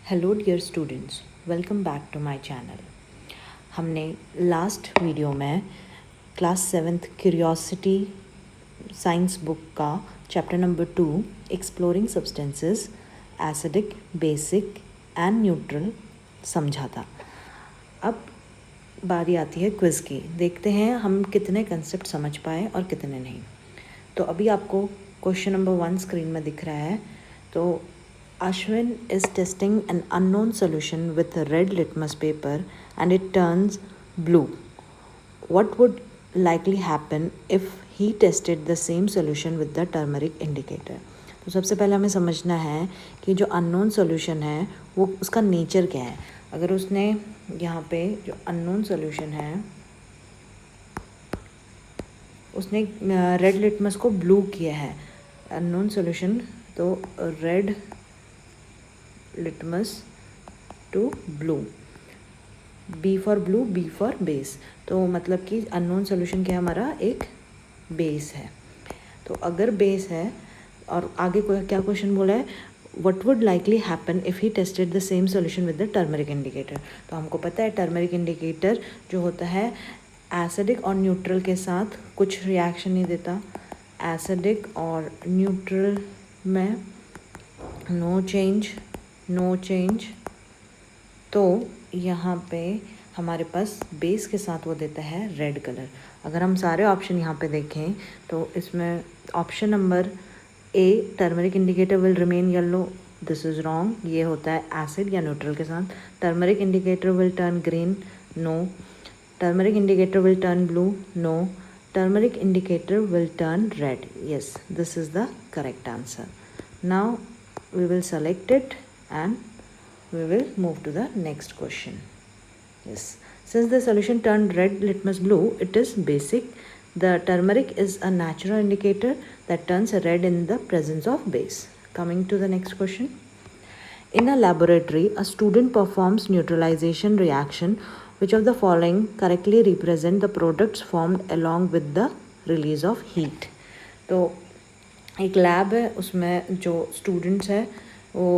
Hello dear students, welcome back to my channel. हमने last video में class 7th curiosity science book का chapter number 2 exploring substances acidic, basic and neutral समझा था। अब बारी आती है क्विज़ की। देखते हैं हम कितने कंसेप्ट समझ पाए और कितने नहीं। तो अभी आपको क्वेश्चन नंबर 1 स्क्रीन में दिख रहा है। तो Ashwin is testing an unknown solution with a red litmus paper and it turns blue. What would likely happen if he tested the same solution with the turmeric indicator? तो सबसे पहले हमें समझना है कि जो अननोन सॉल्यूशन है वो उसका नेचर क्या है। अगर उसने यहाँ पे जो अननोन सॉल्यूशन है उसने रेड लिटमस को ब्लू किया है, अननोन सॉल्यूशन, तो red litmus to blue, B for blue, B for base. तो मतलब कि अननोन सॉल्यूशन क्या है हमारा, एक बेस है। तो अगर बेस है और आगे क्या क्वेश्चन बोला है, what would likely happen if he tested the same solution with the turmeric indicator. तो हमको पता है टर्मरिक इंडिकेटर जो होता है एसिडिक और न्यूट्रल के साथ कुछ रिएक्शन नहीं देता। एसिडिक और न्यूट्रल में नो चेंज। तो यहाँ पे हमारे पास बेस के साथ वो देता है रेड कलर। अगर हम सारे ऑप्शन यहाँ पे देखें तो इसमें option number A turmeric indicator will remain yellow, this is wrong. ये होता है एसिड या न्यूट्रल के साथ। Turmeric indicator will turn green, no. Turmeric indicator will turn blue, no. Turmeric indicator will turn red, yes, this is the correct answer. Now we will select it and we will move to the next question. Yes, since the solution turned red litmus blue, it is basic. The turmeric is a natural indicator that turns red in the presence of base. Coming to the next question. In a laboratory, a student performs neutralization reaction. Which of the following correctly represent the products formed along with the release of heat? तो एक lab है, उसमें जो students है वो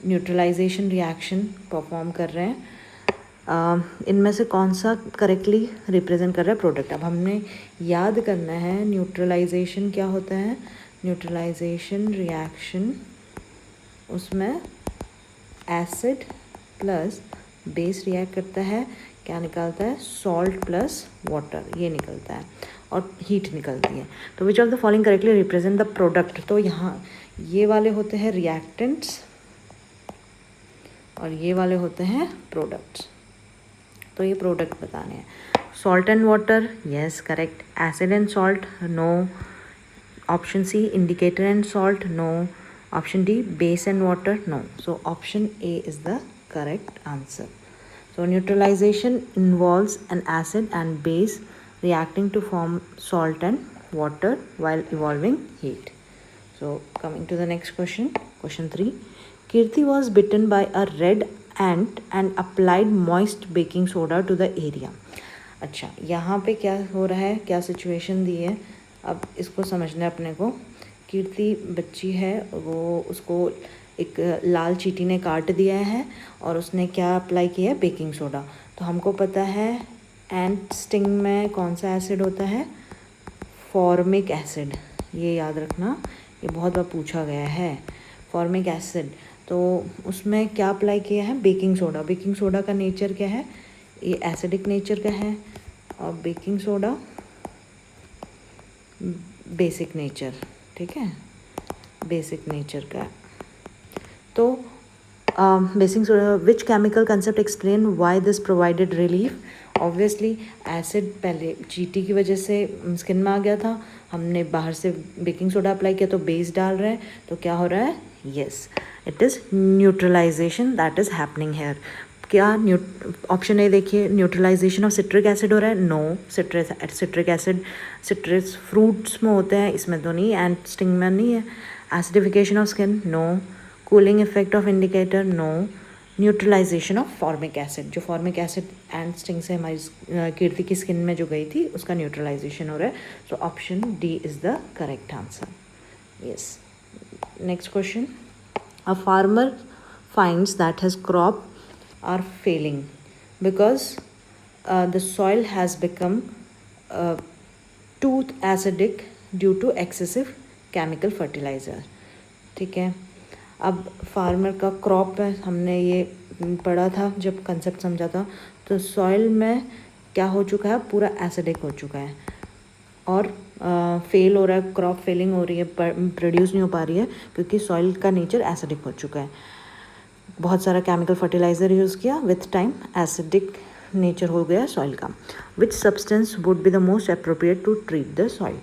neutralisation reaction perform कर रहे हैं। इनमें से कौन सा करेक्टली रिप्रेजेंट कर रहा है प्रोडक्ट। अब हमने याद करना है न्यूट्रलाइजेशन क्या होता है। न्यूट्रलाइजेशन रिएक्शन, उसमें एसिड प्लस बेस रिएक्ट करता है, क्या निकलता है, सॉल्ट प्लस वाटर, ये निकलता है और हीट निकलती है। तो which of the following correctly represent the product. तो यहाँ ये वाले होते हैं रिएक्टेंट्स और ये वाले होते हैं प्रोडक्ट्स। तो ये प्रोडक्ट बताने हैं। Salt and water, yes correct. Acid and salt, no. Option C indicator and salt, no. Option D base and water, no. So option A is the correct answer. So neutralization involves an acid and base reacting to form salt and water while evolving heat. So coming to the next question, question 3. Kirti was bitten by a red ant and applied moist baking soda to the area. अच्छा, यहाँ पे क्या हो रहा है, क्या situation दी है, अब इसको समझना है अपने को। कीर्ति बच्ची है, वो उसको एक लाल चींटी ने काट दिया है और उसने क्या अप्लाई किया है, बेकिंग सोडा। तो हमको पता है एंट स्टिंग में कौन सा एसिड होता है, फॉर्मिक एसिड, ये याद रखना, ये बहुत बार पूछा गया है, फॉर्मिक एसिड। तो उसमें क्या अप्लाई किया है, बेकिंग सोडा। बेकिंग सोडा का नेचर क्या है, ये एसिडिक नेचर का है और बेकिंग सोडा बेसिक नेचर, ठीक है, बेसिक नेचर का। तो basic soda, which chemical concept explain why this provided relief. Obviously acid पहले चींटी की वजह से स्किन में आ गया था, हमने बाहर से बेकिंग सोडा अप्लाई किया तो बेस डाल रहे हैं, तो क्या हो रहा है, yes it is neutralisation that is happening here. क्या ऑप्शन ए देखिए, न्यूट्रलाइजेशन ऑफ सिट्रिक एसिड हो रहा है, no. Citric acid citrus fruits में होते हैं, इसमें तो नहीं, एंड स्टिंग में नहीं है। Acidification of skin, no. Cooling effect of indicator, no. Neutralisation of formic acid, जो फॉर्मिक एसिड एंड स्टिंग से हमारी कीर्ति की स्किन में जो गई थी उसका न्यूट्रलाइजेशन हो रहा है। So option D is the correct answer, yes. Next question. A farmer finds that his crop are failing because the soil has become too acidic due to excessive chemical fertilizer. ठीक है, अब farmer का crop है, हमने ये पढ़ा था जब कंसेप्ट समझा था, तो सॉइल में क्या हो चुका है, पूरा एसिडिक हो चुका है और फेल हो रहा है, क्रॉप फेलिंग हो रही है, प्रोड्यूस नहीं हो पा रही है क्योंकि सॉइल का नेचर एसिडिक हो चुका है. बहुत सारा केमिकल फर्टिलाइज़र यूज़ किया, विथ टाइम एसिडिक नेचर हो गया सॉइल का. Which substance would be the most appropriate to treat the soil.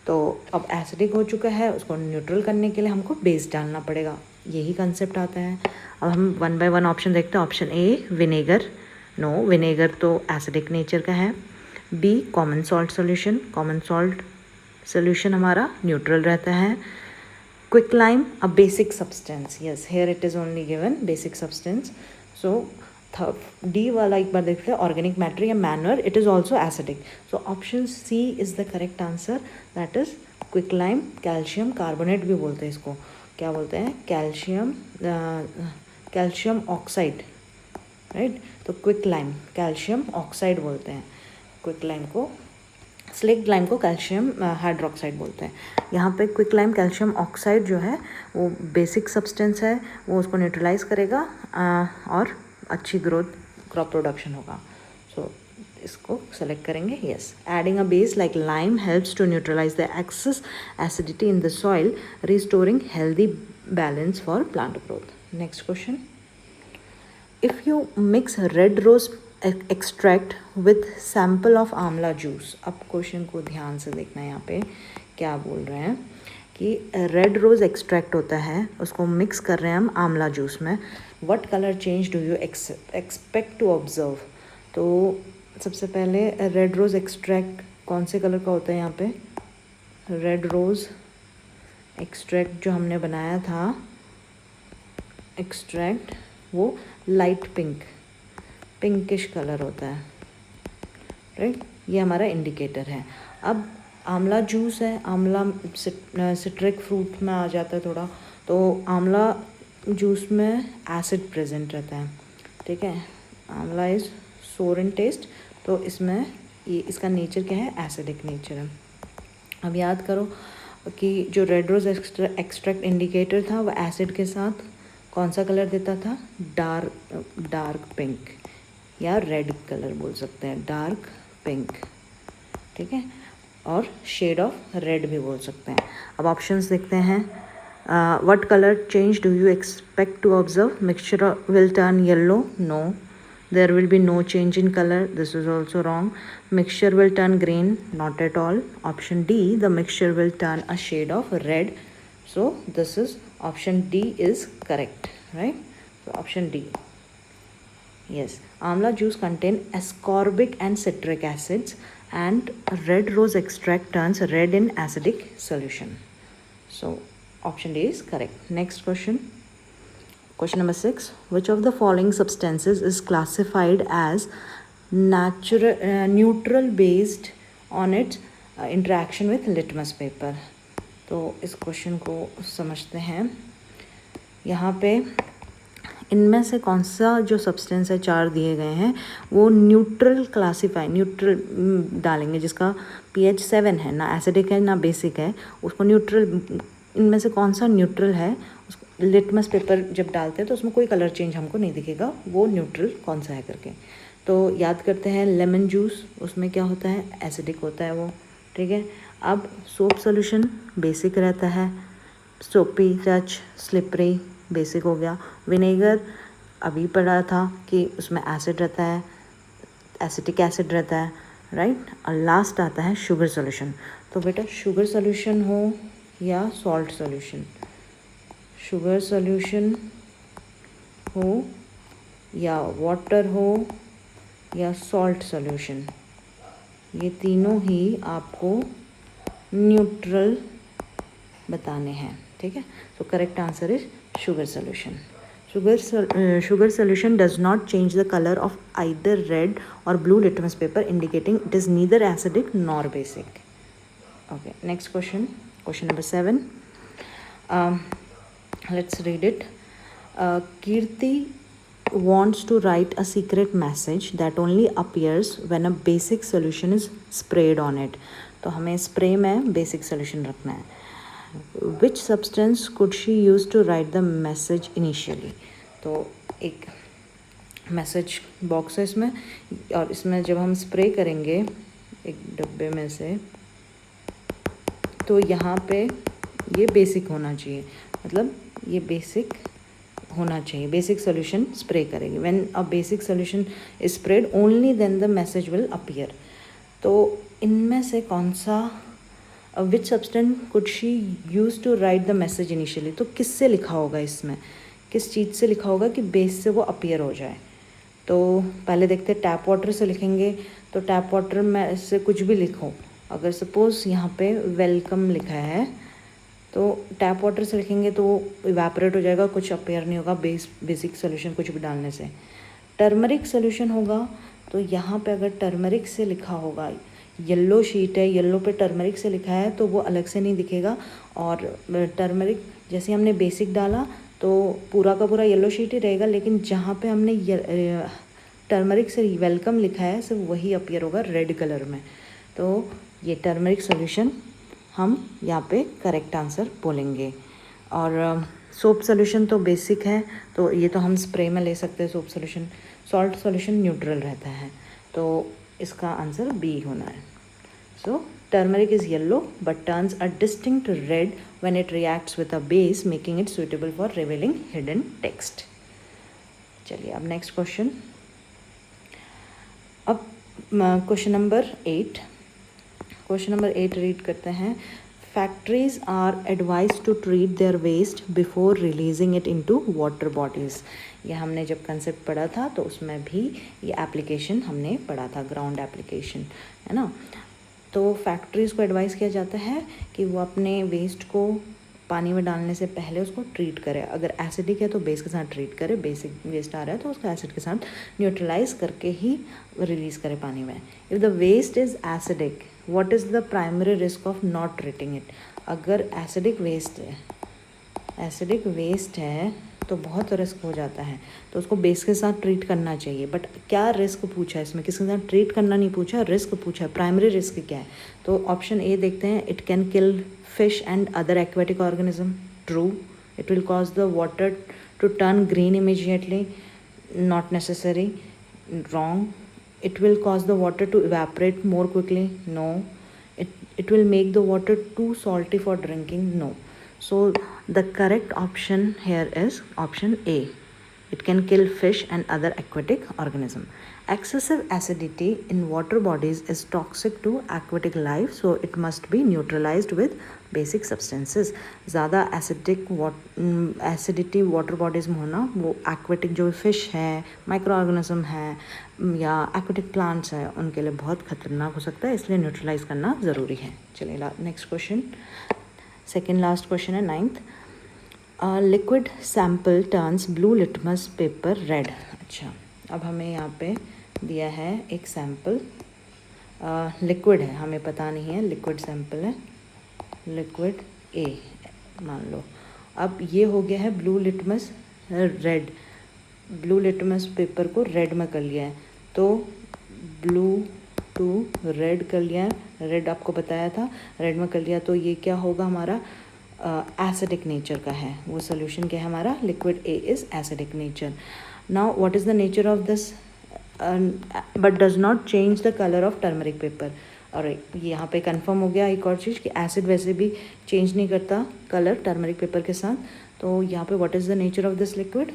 तो अब एसिडिक हो चुका है, उसको न्यूट्रल करने के लिए हमको बेस डालना पड़ेगा, यही कंसेप्ट आता है. अब हम 1 बाय 1 ऑप्शन देखते हैं. Option A vinegar, no, vinegar तो एसिडिक नेचर का है. B common salt solution, common salt solution हमारा न्यूट्रल रहता है. Quicklime, a basic substance. Yes, here it is only given basic substance. So D वाला एक बार देखते हैं, organic matter या manure, it is also acidic. So option C is the correct answer. That is quicklime, calcium carbonate भी बोलते हैं इसको. क्या बोलते हैं, कैल्शियम ऑक्साइड, राइट. तो क्विकलाइम कैल्शियम ऑक्साइड बोलते हैं क्विकलाइम को. स्लिक्ड लाइम को कैल्शियम हाइड्रोक्साइड बोलते हैं. यहाँ पे क्विकलाइम कैल्शियम ऑक्साइड जो है वो बेसिक सब्सटेंस है, वो उसको न्यूट्रलाइज करेगा और अच्छी ग्रोथ क्रॉप प्रोडक्शन होगा. सो इसको सेलेक्ट करेंगे. Yes, adding a base like lime helps to neutralise the excess acidity in the soil, restoring healthy balance for plant growth. Next question. If you mix red rose extract with sample of amla juice. अब question को ध्यान से देखना है, यहाँ पे क्या बोल रहे हैं कि रेड रोज एक्सट्रैक्ट होता है, उसको मिक्स कर रहे हैं हम आंवला जूस में. What colour change do you expect to observe. तो सबसे पहले रेड रोज एक्सट्रैक्ट कौन से कलर का होता है. यहाँ पे रेड रोज एक्सट्रैक्ट जो हमने बनाया था एक्सट्रैक्ट, वो लाइट पिंकिश कलर होता है, राइट. ये हमारा इंडिकेटर है. अब आंवला जूस है, आंवला सिट्रिक फ्रूट में आ जाता है थोड़ा, तो आंवला जूस में एसिड प्रेजेंट रहता है, ठीक है. आंवला इज़ सोर इन टेस्ट, तो इसमें ये इसका नेचर क्या है, एसिडिक नेचर है. अब याद करो कि जो रेड रोज एक्सट्रैक्ट इंडिकेटर था वो एसिड के साथ कौन सा कलर देता था, डार्क पिंक या रेड कलर बोल सकते हैं, डार्क पिंक, ठीक है, और शेड ऑफ रेड भी बोल सकते हैं. अब ऑप्शंस देखते हैं. What colour change do you expect to observe. Mixture will turn yellow, no, there will be no change in colour, this is also wrong. Mixture will turn green, not at all. Option D, the mixture will turn a shade of red, so this is option D is correct, right. So option D. Yes, amla juice contain ascorbic and citric acids, and red rose extract turns red in acidic solution. So option D is correct. Next question. Question number 6. Which of the following substances is classified as neutral based on its interaction with litmus paper? तो इस question को समझते हैं. यहाँ पे इनमें से कौन सा जो सब्सटेंस है, 4 दिए गए हैं, वो न्यूट्रल डालेंगे, जिसका pH 7 है, ना एसिडिक है ना बेसिक है, उसको न्यूट्रल. इनमें से कौन सा न्यूट्रल है, उसको लिटमस पेपर जब डालते हैं तो उसमें कोई कलर चेंज हमको नहीं दिखेगा, वो न्यूट्रल कौन सा है करके. तो याद करते हैं, लेमन जूस, उसमें क्या होता है, एसिडिक होता है वो, ठीक है. अब सोप सोल्यूशन बेसिक रहता है, सोपी टच स्लिपरी बेसिक हो गया. विनेगर अभी पढ़ा था कि उसमें एसिड रहता है, एसिटिक एसिड रहता है, राइट. और लास्ट आता है शुगर सोल्यूशन. तो बेटा शुगर सोल्यूशन हो या सॉल्ट सोल्यूशन, शुगर सोल्यूशन हो या वाटर हो या सॉल्ट सोल्यूशन, ये तीनों ही आपको न्यूट्रल बताने हैं, ठीक है. So correct answer is sugar solution. Sugar solution does not change the color of either red or blue litmus paper, indicating it is neither acidic nor basic. Okay, next question. Question number 7. Let's read it. Kirti wants to write a secret message that only appears when a basic solution is sprayed on it. तो हमें spray में basic solution रखना है. Which substance could she use to write the message initially? तो एक message box है इसमें, और इसमें जब हम स्प्रे करेंगे एक डब्बे में से, तो यहाँ पे ये बेसिक होना चाहिए, मतलब ये बेसिक होना चाहिए. बेसिक सोल्यूशन स्प्रे करेंगे. When a basic solution is sprayed only then the message will appear. तो इनमें से कौन सा, which substance could she use to write the message initially, तो किससे लिखा होगा, इसमें किस चीज़ से लिखा होगा कि बेस से वो अपीयर हो जाए. तो पहले देखते हैं, टैप वाटर से लिखेंगे तो टैप वाटर में से कुछ भी लिखो. अगर सपोज़ यहाँ पे वेलकम लिखा है तो टैप वाटर से लिखेंगे तो इवेपोरेट हो जाएगा, कुछ अपीयर नहीं होगा बेसिक सोल्यूशन कुछ भी डालने से. टर्मरिक सोल्यूशन होगा तो यहाँ पे अगर टर्मरिक से लिखा होगा, येलो शीट है, येलो पे टर्मरिक से लिखा है तो वो अलग से नहीं दिखेगा. और टर्मरिक जैसे हमने बेसिक डाला तो पूरा का पूरा येलो शीट ही रहेगा, लेकिन जहाँ पे हमने टर्मरिक से वेलकम लिखा है सिर्फ वही अपीयर होगा रेड कलर में. तो ये टर्मरिक सोल्यूशन हम यहाँ पे करेक्ट आंसर बोलेंगे. और सोप सोल्यूशन तो बेसिक है, तो ये तो हम स्प्रे में ले सकते हैं soap solution. Salt solution neutral रहता है, तो इसका आंसर बी होना है. So turmeric is yellow but turns a distinct red when it reacts with a base, making it suitable for revealing hidden text. चलिए अब नेक्स्ट क्वेश्चन. अब question number 8. Question number 8 read करते हैं. Factories are advise to treat their waste before releasing it into water bodies. ये हमने जब concept पढ़ा था तो उसमें भी ये एप्लीकेशन हमने पढ़ा था, ग्राउंड एप्लीकेशन है ना. तो फैक्ट्रीज़ को एडवाइस किया जाता है कि वो अपने वेस्ट को पानी में डालने से पहले उसको ट्रीट करे. अगर एसिडिक है तो बेस के साथ ट्रीट करे, बेसिक वेस्ट आ रहा है तो उसको एसिड के साथ न्यूट्रलाइज करके ही रिलीज़ करे पानी में. If the waste is acidic, what is the primary risk of not treating it. अगर एसिडिक वेस्ट है तो बहुत रिस्क हो जाता है, तो उसको बेस के साथ ट्रीट करना चाहिए. बट क्या रिस्क पूछा है इसमें, किसके साथ ट्रीट करना नहीं पूछा, रिस्क पूछा है. प्राइमरी रिस्क क्या है, तो ऑप्शन ए देखते हैं. It can kill fish and other aquatic organism. True. It will cause the water to turn green immediately. Not necessary. Wrong. It will cause the water to evaporate more quickly. No. It will make the water too salty for drinking. No. So the correct option here is option A. It can kill fish and other aquatic organism. Excessive acidity in water bodies is toxic to aquatic life, so it must be neutralized with basic substances. ज़्यादा acidity water bodies में होना, वो aquatic जो fish है, micro organism है या aquatic plants हैं, उनके लिए बहुत खतरनाक हो सकता है, इसलिए न्यूट्रलाइज करना ज़रूरी है. चलिए next question, second last question है 9th. Liquid sample turns blue litmus paper red. अच्छा, अब हमें यहाँ पे दिया है एक सैम्पल, लिक्विड है, हमें पता नहीं है, लिक्विड सैम्पल है, लिक्विड ए मान लो. अब ये हो गया है blue litmus red, blue litmus paper को रेड में कर लिया है, तो ब्लू टू रेड कर लिया है, रेड आपको बताया था, रेड में कर लिया, तो ये क्या होगा हमारा एसिडिक नेचर का है. वो सोल्यूशन क्या है हमारा, liquid A is acidic nature. Now what is the nature of this, but does not change the colour of turmeric paper. और यहाँ पे कंफर्म हो गया एक और चीज़ कि एसिड वैसे भी चेंज नहीं करता कलर टर्मरिक पेपर के साथ. तो यहाँ पे what is the nature of this liquid,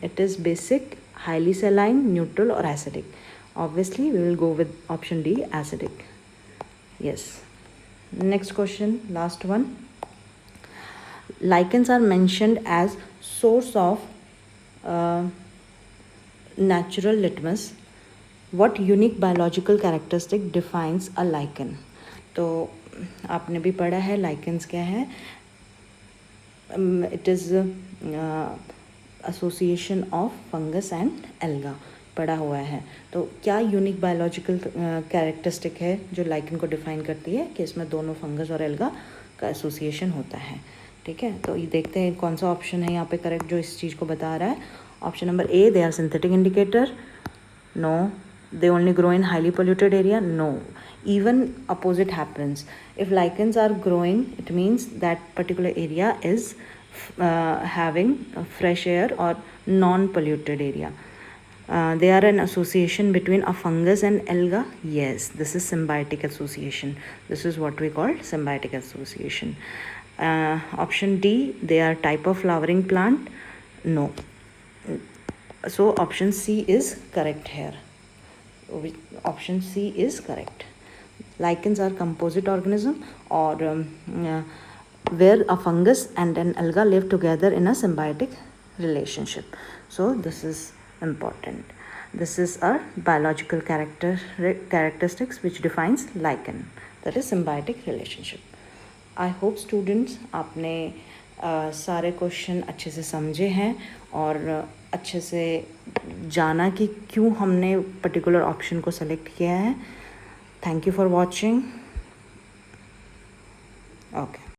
it is basic, highly saline, neutral और acidic. Obviously we will go with option D, acidic. Yes. Next question, last one. Lichens are mentioned as source of natural litmus. What unique biological characteristic defines a lichen? तो आपने भी पढ़ा है lichens क्या है. It is association of fungus and alga, पढ़ा हुआ है. तो क्या यूनिक बायोलॉजिकल कैरेक्टरिस्टिक है जो लाइकन को डिफाइन करती है कि इसमें दोनों फंगस और एल्गा का एसोसिएशन होता है. ठीक है, तो ये देखते हैं कौन सा ऑप्शन है यहाँ पे करेक्ट जो इस चीज़ को बता रहा है. Option number A, they are synthetic indicator. No. They only grow in highly polluted area? No. Even opposite happens. If lichens are growing, it means that particular area is having fresh air or non-polluted area. They are an association between a fungus and alga? Yes, this is symbiotic association. This is what we call symbiotic association. Option D, they are type of flowering plant? No. So option C is correct here. Option C is correct. Lichens are composite organism or where a fungus and an alga live together in a symbiotic relationship. So this is important. This is a biological characteristics which defines lichen, that is symbiotic relationship. I hope students आपने सारे question अच्छे से समझे हैं और अच्छे से जाना कि क्यों हमने पर्टिकुलर ऑप्शन को सेलेक्ट किया है. Thank you for watching. Okay.